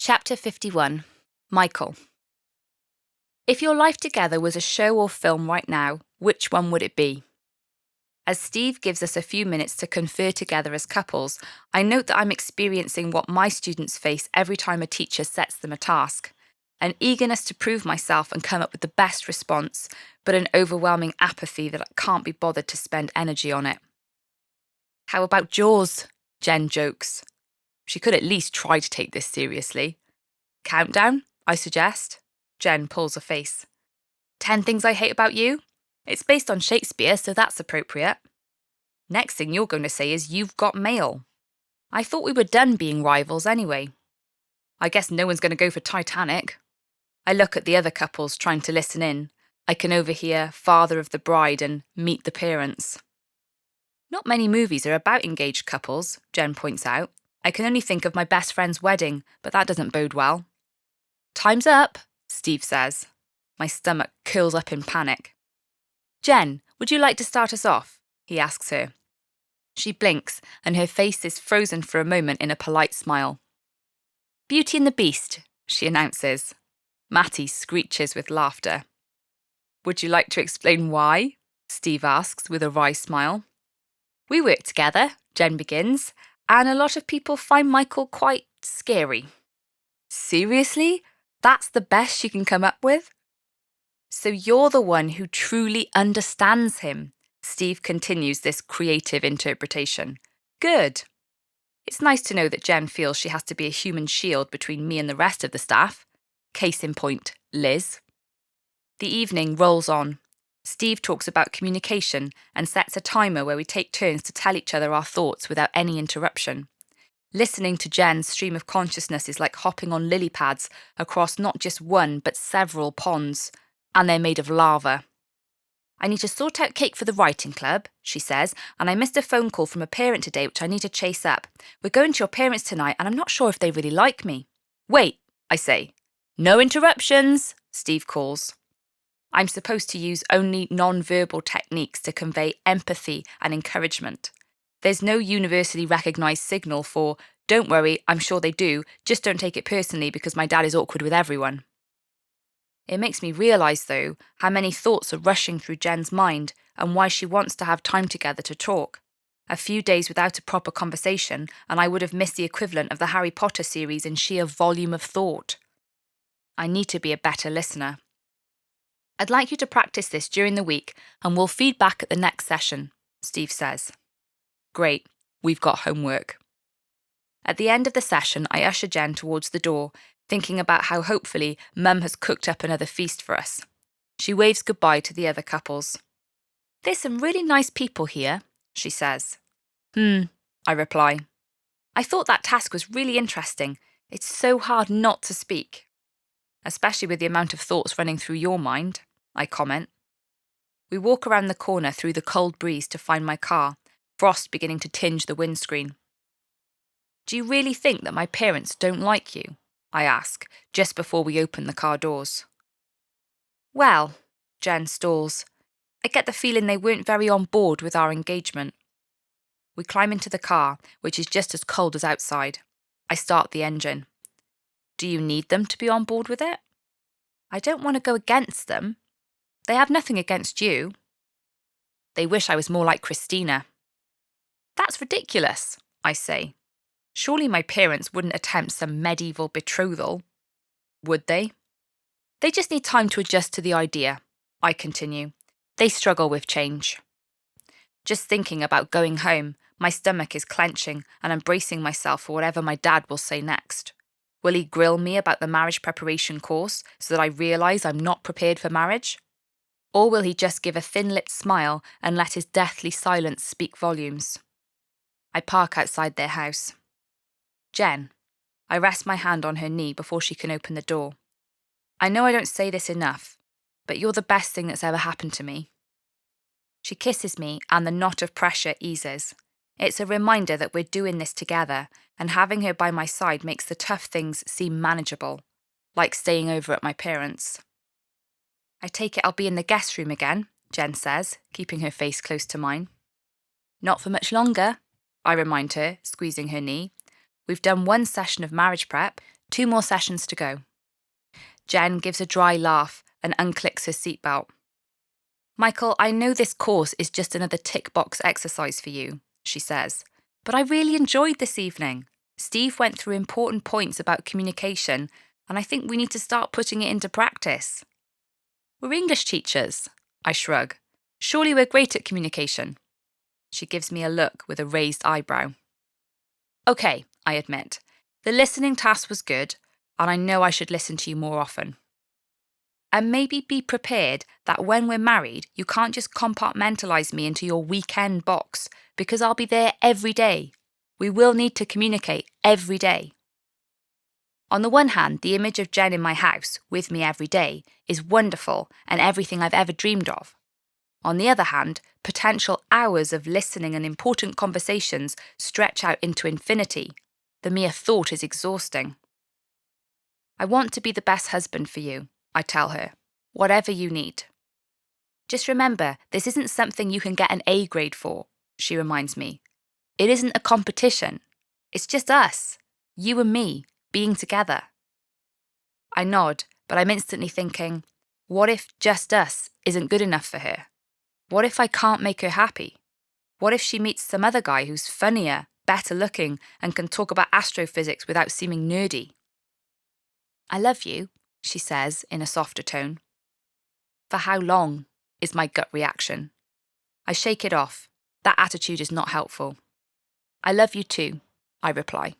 Chapter 51. Michael. If your life together was a show or film right now, which one would it be? As Steve gives us a few minutes to confer together as couples, I note that I'm experiencing what my students face every time a teacher sets them a task. An eagerness to prove myself and come up with the best response, but an overwhelming apathy that I can't be bothered to spend energy on it. How about Jaws? Jen jokes. She could at least try to take this seriously. Countdown, I suggest. Jen pulls a face. 10 things I hate about you? It's based on Shakespeare, so that's appropriate. Next thing you're going to say is you've got mail. I thought we were done being rivals anyway. I guess no one's going to go for Titanic. I look at the other couples trying to listen in. I can overhear Father of the Bride and Meet the Parents. Not many movies are about engaged couples, Jen points out. I can only think of my best friend's wedding, but that doesn't bode well. Time's up, Steve says. My stomach curls up in panic. Jen, would you like to start us off? He asks her. She blinks, and her face is frozen for a moment in a polite smile. Beauty and the Beast, she announces. Matty screeches with laughter. Would you like to explain why? Steve asks with a wry smile. We work together, Jen begins, and a lot of people find Michael quite scary. Seriously? That's the best she can come up with? So you're the one who truly understands him, Steve continues this creative interpretation. Good. It's nice to know that Jen feels she has to be a human shield between me and the rest of the staff. Case in point, Liz. The evening rolls on. Steve talks about communication and sets a timer where we take turns to tell each other our thoughts without any interruption. Listening to Jen's stream of consciousness is like hopping on lily pads across not just one but several ponds, and they're made of lava. I need to sort out cake for the writing club, she says, and I missed a phone call from a parent today which I need to chase up. We're going to your parents tonight and I'm not sure if they really like me. Wait, I say. No interruptions, Steve calls. I'm supposed to use only non-verbal techniques to convey empathy and encouragement. There's no universally recognised signal for, don't worry, I'm sure they do, just don't take it personally because my dad is awkward with everyone. It makes me realise, though, how many thoughts are rushing through Jen's mind and why she wants to have time together to talk. A few days without a proper conversation and I would have missed the equivalent of the Harry Potter series in sheer volume of thought. I need to be a better listener. I'd like you to practice this during the week and we'll feed back at the next session, Steve says. Great, we've got homework. At the end of the session, I usher Jen towards the door, thinking about how hopefully Mum has cooked up another feast for us. She waves goodbye to the other couples. There's some really nice people here, she says. I reply. I thought that task was really interesting. It's so hard not to speak. Especially with the amount of thoughts running through your mind, I comment. We walk around the corner through the cold breeze to find my car, frost beginning to tinge the windscreen. Do you really think that my parents don't like you? I ask, just before we open the car doors. Well, Jen stalls. I get the feeling they weren't very on board with our engagement. We climb into the car, which is just as cold as outside. I start the engine. Do you need them to be on board with it? I don't want to go against them. They have nothing against you. They wish I was more like Christina. That's ridiculous, I say. Surely my parents wouldn't attempt some medieval betrothal. Would they? They just need time to adjust to the idea, I continue. They struggle with change. Just thinking about going home, my stomach is clenching and I'm bracing myself for whatever my dad will say next. Will he grill me about the marriage preparation course so that I realise I'm not prepared for marriage? Or will he just give a thin-lipped smile and let his deathly silence speak volumes? I park outside their house. Jen. I rest my hand on her knee before she can open the door. I know I don't say this enough, but you're the best thing that's ever happened to me. She kisses me and the knot of pressure eases. It's a reminder that we're doing this together, and having her by my side makes the tough things seem manageable, like staying over at my parents'. I take it I'll be in the guest room again, Jen says, keeping her face close to mine. Not for much longer, I remind her, squeezing her knee. We've done one session of marriage prep, 2 more sessions to go. Jen gives a dry laugh and unclicks her seatbelt. Michael, I know this course is just another tick box exercise for you, she says, but I really enjoyed this evening. Steve went through important points about communication, and I think we need to start putting it into practice. We're English teachers, I shrug. Surely we're great at communication. She gives me a look with a raised eyebrow. Okay, I admit. The listening task was good, and I know I should listen to you more often. And maybe be prepared that when we're married, you can't just compartmentalise me into your weekend box, because I'll be there every day. We will need to communicate every day. On the one hand, the image of Jen in my house, with me every day, is wonderful and everything I've ever dreamed of. On the other hand, potential hours of listening and important conversations stretch out into infinity. The mere thought is exhausting. I want to be the best husband for you, I tell her, whatever you need. Just remember, this isn't something you can get an A grade for, she reminds me. It isn't a competition. It's just us, you and me, being together. I nod, but I'm instantly thinking, what if just us isn't good enough for her? What if I can't make her happy? What if she meets some other guy who's funnier, better looking, and can talk about astrophysics without seeming nerdy? I love you, she says in a softer tone. For how long, is my gut reaction. I shake it off. That attitude is not helpful. I love you too, I reply.